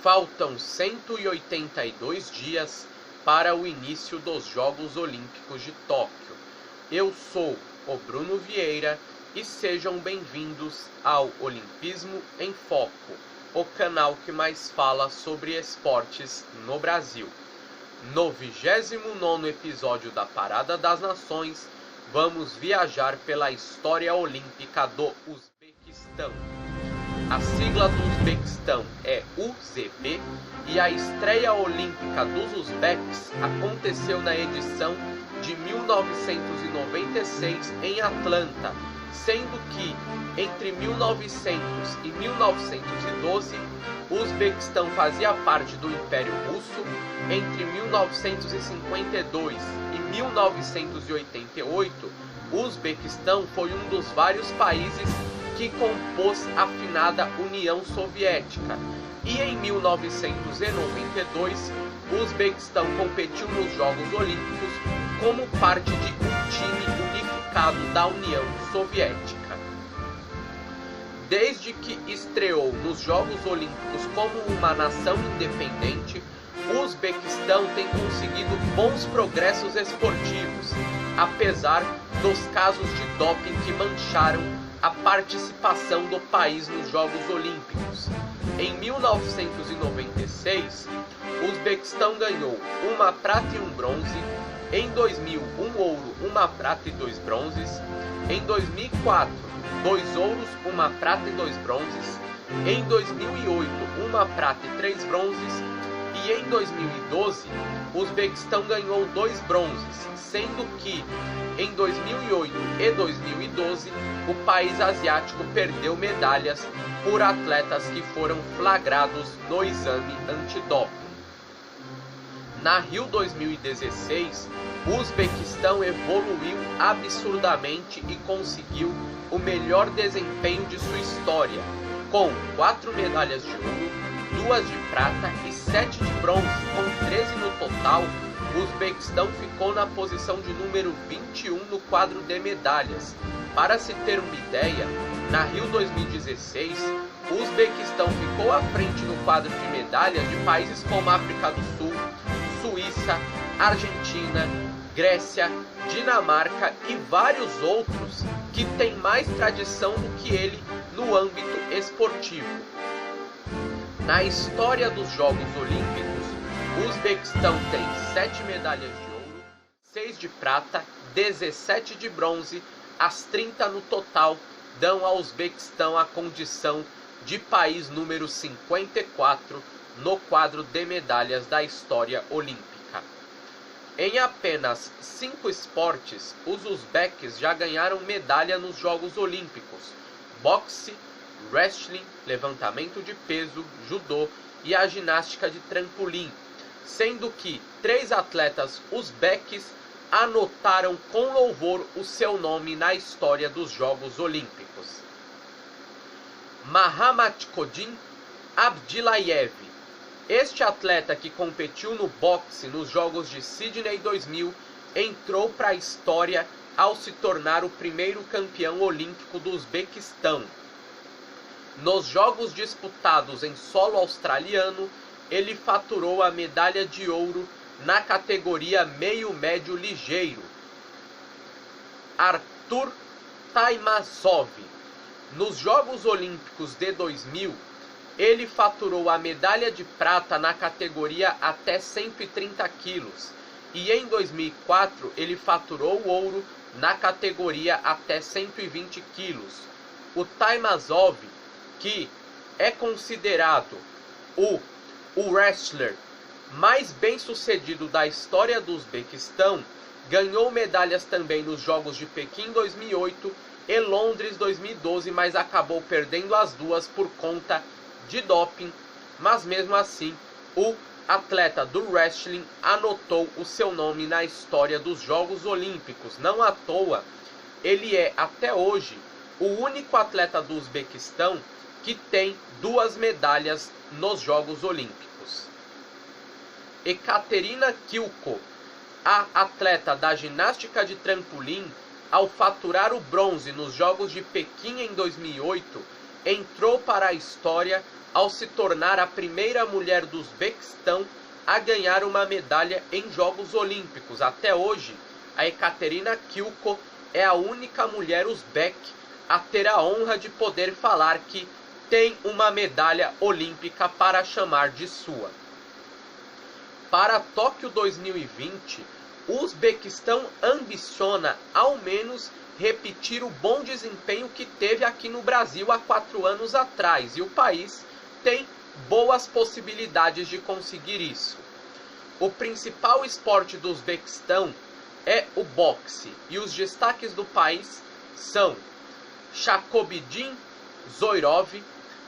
Faltam 182 dias para o início dos Jogos Olímpicos de Tóquio. Eu sou o Bruno Vieira e sejam bem-vindos ao Olimpismo em Foco, o canal que mais fala sobre esportes no Brasil. No 29º episódio da Parada das Nações, vamos viajar pela história olímpica do Uzbequistão. A sigla do Uzbequistão é UZB e a estreia olímpica dos uzbeques aconteceu na edição de 1996 em Atlanta, sendo que entre 1900 e 1912 o Uzbequistão fazia parte do Império Russo. Entre 1952 e 1988, o Uzbequistão foi um dos vários países que compôs a finada União Soviética, e em 1992 o Uzbequistão competiu nos Jogos Olímpicos como parte de um time unificado da União Soviética. Desde que estreou nos Jogos Olímpicos como uma nação independente, o Uzbequistão tem conseguido bons progressos esportivos, apesar dos casos de doping que mancharam a participação do país nos Jogos Olímpicos. Em 1996, o Uzbequistão ganhou uma prata e um bronze. Em 2000, um ouro, uma prata e 2 bronzes. Em 2004, 2 ouros, uma prata e 2 bronzes. Em 2008, uma prata e 3 bronzes. E em 2012, o Uzbequistão ganhou 2 bronzes, sendo que em 2008 e 2012 o país asiático perdeu medalhas por atletas que foram flagrados no exame antidoping. Na Rio 2016, o Uzbequistão evoluiu absurdamente e conseguiu o melhor desempenho de sua história, com 4 medalhas de ouro, 2 de prata e 7 de bronze, com 13 no total. O Uzbequistão ficou na posição de número 21 no quadro de medalhas. Para se ter uma ideia, na Rio 2016, o Uzbequistão ficou à frente no quadro de medalhas de países como África do Sul, Suíça, Argentina, Grécia, Dinamarca e vários outros que têm mais tradição do que ele no âmbito esportivo. Na história dos Jogos Olímpicos, o Uzbequistão tem 7 medalhas de ouro, 6 de prata, 17 de bronze. As 30 no total dão ao Uzbequistão a condição de país número 54 no quadro de medalhas da história olímpica. Em apenas 5 esportes, os uzbeques já ganharam medalha nos Jogos Olímpicos: boxe, wrestling, levantamento de peso, judô e a ginástica de trampolim, sendo que 3 atletas uzbeques anotaram com louvor o seu nome na história dos Jogos Olímpicos. Mahamatkodin Abdillayev. Este atleta, que competiu no boxe nos Jogos de Sydney 2000, entrou para a história ao se tornar o primeiro campeão olímpico do Uzbequistão. Nos jogos disputados em solo australiano, ele faturou a medalha de ouro na categoria meio-médio ligeiro. Artur Taimazov. Nos Jogos Olímpicos de 2000, ele faturou a medalha de prata na categoria até 130 quilos. E em 2004, ele faturou o ouro na categoria até 120 quilos. O Taimazov, que é considerado o wrestler mais bem sucedido da história do Uzbequistão, ganhou medalhas também nos Jogos de Pequim 2008 e Londres 2012, mas acabou perdendo as duas por conta de doping. Mas mesmo assim, o atleta do wrestling anotou o seu nome na história dos Jogos Olímpicos. Não à toa, ele é até hoje o único atleta do Uzbequistão que tem 2 medalhas nos Jogos Olímpicos. Ekaterina Kilko, a atleta da ginástica de trampolim, ao faturar o bronze nos Jogos de Pequim em 2008, entrou para a história ao se tornar a primeira mulher do Uzbequistão a ganhar uma medalha em Jogos Olímpicos. Até hoje, a Ekaterina Kilko é a única mulher uzbeque a ter a honra de poder falar que tem uma medalha olímpica para chamar de sua. Para Tóquio 2020, o Uzbequistão ambiciona ao menos repetir o bom desempenho que teve aqui no Brasil há 4 anos atrás, e o país tem boas possibilidades de conseguir isso. O principal esporte do Uzbequistão é o boxe, e os destaques do país são Shakobidin Zoirov,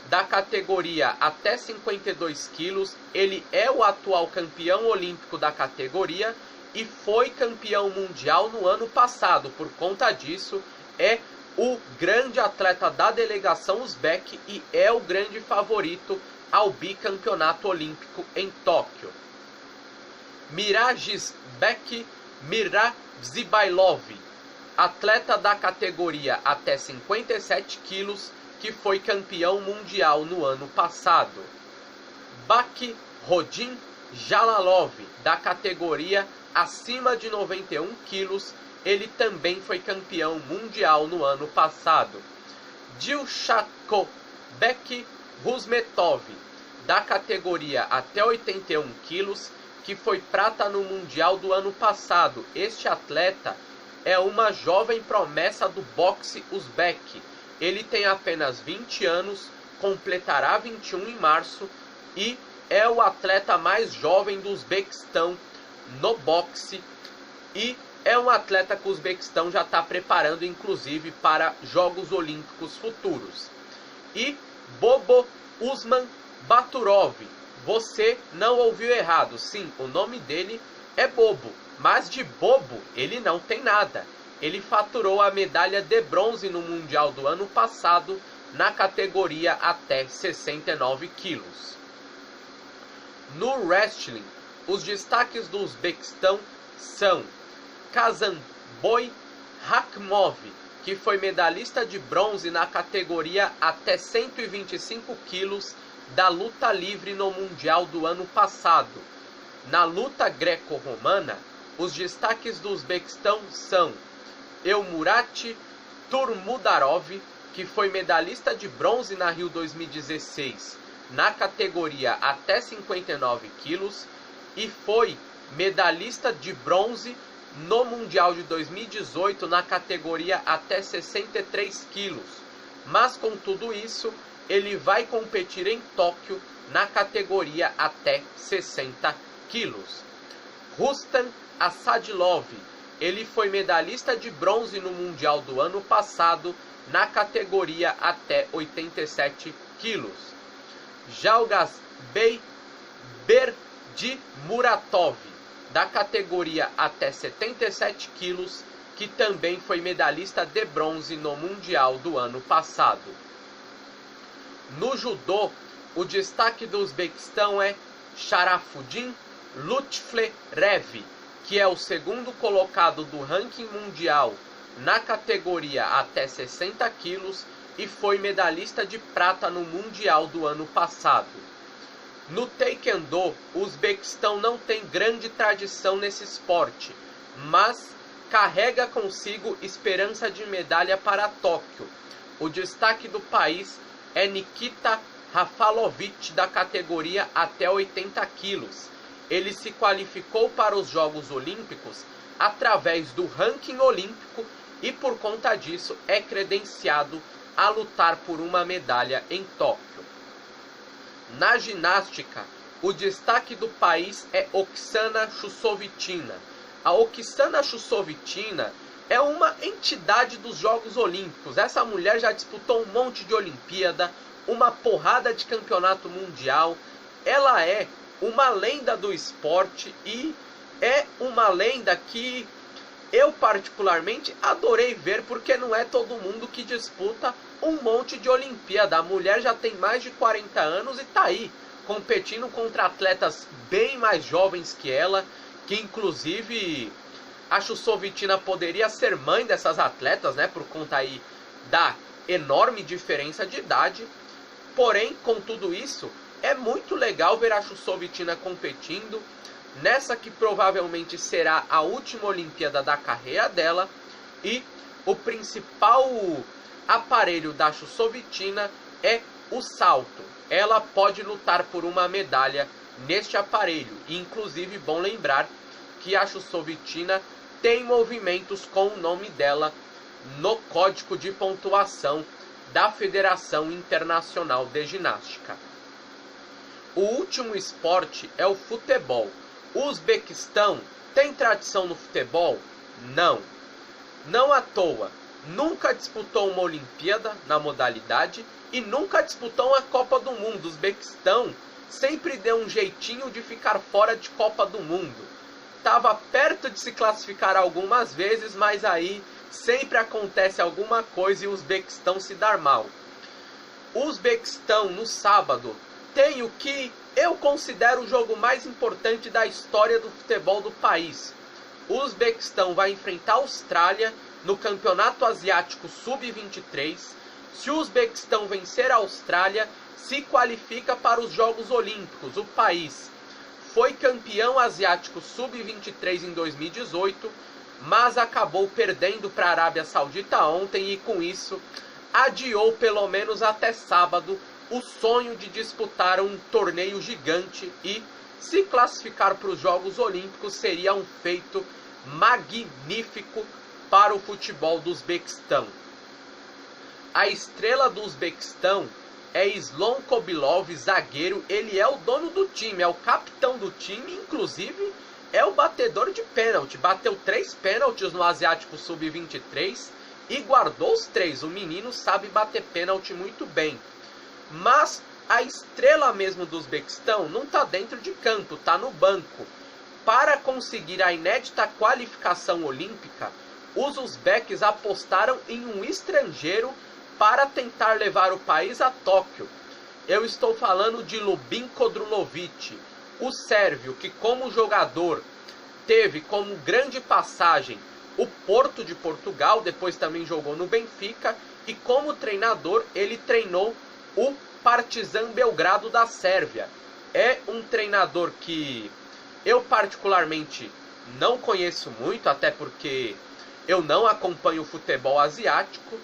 da categoria até 52 quilos. Ele é o atual campeão olímpico da categoria e foi campeão mundial no ano passado. Por conta disso, é o grande atleta da delegação uzbeque e é o grande favorito ao bicampeonato olímpico em Tóquio. Mirajisbek Mirazbailov, atleta da categoria até 57 quilos, que foi campeão mundial no ano passado. Baki Rodin Jalalov, da categoria acima de 91 quilos, ele também foi campeão mundial no ano passado. Dilshakobek Rusmetov, da categoria até 81 quilos, que foi prata no mundial do ano passado. Este atleta é uma jovem promessa do boxe uzbeque. Ele tem apenas 20 anos, completará 21 em março e é o atleta mais jovem do Uzbequistão no boxe, e é um atleta que o Uzbequistão já está preparando inclusive para Jogos Olímpicos futuros. E Bobo Usman Baturov, você não ouviu errado, sim, o nome dele é Bobo, mas de bobo ele não tem nada. Ele faturou a medalha de bronze no Mundial do ano passado na categoria até 69 quilos. No wrestling, os destaques do Uzbequistão são Kazanboy Rakhmov, que foi medalhista de bronze na categoria até 125 quilos da luta livre no Mundial do ano passado. Na luta greco-romana, os destaques do Uzbequistão são Elmurat Turmudarov, que foi medalhista de bronze na Rio 2016 na categoria até 59 quilos e foi medalhista de bronze no Mundial de 2018 na categoria até 63 quilos. Mas com tudo isso, ele vai competir em Tóquio na categoria até 60 quilos. Rustam Asadilov, ele foi medalhista de bronze no Mundial do ano passado na categoria até 87 quilos. Jalgazbek Berdimuratov, da categoria até 77 quilos, que também foi medalhista de bronze no Mundial do ano passado. No judô, o destaque do Uzbequistão é Sharafuddin Lutflerev, que é o segundo colocado do ranking mundial na categoria até 60 quilos e foi medalhista de prata no Mundial do ano passado. No Taekwondo, o Uzbequistão não tem grande tradição nesse esporte, mas carrega consigo esperança de medalha para Tóquio. O destaque do país é Nikita Rafalovich, da categoria até 80 quilos. Ele se qualificou para os Jogos Olímpicos através do ranking olímpico e por conta disso é credenciado a lutar por uma medalha em Tóquio. Na ginástica, o destaque do país é Oksana Chusovitina. A Oksana Chusovitina é uma entidade dos Jogos Olímpicos. Essa mulher já disputou um monte de Olimpíada, uma porrada de campeonato mundial. Ela é uma lenda do esporte e é uma lenda que eu particularmente adorei ver, porque não é todo mundo que disputa um monte de Olimpíada. A mulher já tem mais de 40 anos e tá aí, competindo contra atletas bem mais jovens que ela, que inclusive a Chusovitina poderia ser mãe dessas atletas, né, por conta aí da enorme diferença de idade. Porém, com tudo isso, é muito legal ver a Chusovitina competindo nessa que provavelmente será a última Olimpíada da carreira dela. E o principal aparelho da Chusovitina é o salto. Ela pode lutar por uma medalha neste aparelho. E, inclusive, bom lembrar que a Chusovitina tem movimentos com o nome dela no código de pontuação da Federação Internacional de Ginástica. O último esporte é o futebol. O Uzbequistão tem tradição no futebol? Não. Não à toa. Nunca disputou uma Olimpíada na modalidade e nunca disputou uma Copa do Mundo. O Uzbequistão sempre deu um jeitinho de ficar fora de Copa do Mundo. Estava perto de se classificar algumas vezes, mas aí sempre acontece alguma coisa e o Uzbequistão se dar mal. O Uzbequistão, no sábado, tem o que eu considero o jogo mais importante da história do futebol do país. O Uzbequistão vai enfrentar a Austrália no Campeonato Asiático Sub-23. Se o Uzbequistão vencer a Austrália, se qualifica para os Jogos Olímpicos. O país foi campeão asiático Sub-23 em 2018, mas acabou perdendo para a Arábia Saudita ontem e com isso adiou pelo menos até sábado o sonho de disputar um torneio gigante e se classificar para os Jogos Olímpicos seria um feito magnífico para o futebol do Uzbequistão. A estrela do Uzbequistão é Islom Kobilov, zagueiro. Ele é o dono do time, é o capitão do time, inclusive é o batedor de pênalti. Bateu 3 pênaltis no Asiático Sub-23 e guardou os 3. O menino sabe bater pênalti muito bem. Mas a estrela mesmo do Uzbequistão não está dentro de campo, está no banco. Para conseguir a inédita qualificação olímpica, os uzbeques apostaram em um estrangeiro para tentar levar o país a Tóquio. Eu estou falando de Lubin Kodrulovic, o sérvio que como jogador teve como grande passagem o Porto de Portugal, depois também jogou no Benfica, e como treinador ele treinou o Partizan Belgrado da Sérvia. É um treinador que eu particularmente não conheço muito, até porque eu não acompanho o futebol asiático,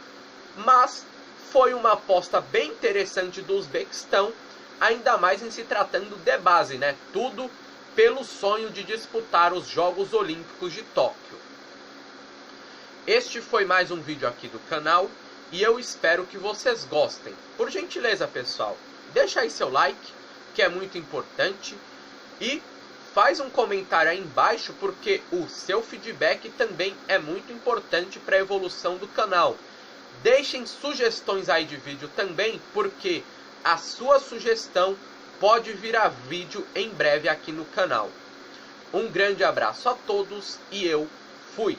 mas foi uma aposta bem interessante do Uzbequistão, ainda mais em se tratando de base, né? Tudo pelo sonho de disputar os Jogos Olímpicos de Tóquio. Este foi mais um vídeo aqui do canal e eu espero que vocês gostem. Por gentileza, pessoal, deixa aí seu like, que é muito importante, e faz um comentário aí embaixo, porque o seu feedback também é muito importante para a evolução do canal. Deixem sugestões aí de vídeo também, porque a sua sugestão pode virar vídeo em breve aqui no canal. Um grande abraço a todos e eu fui!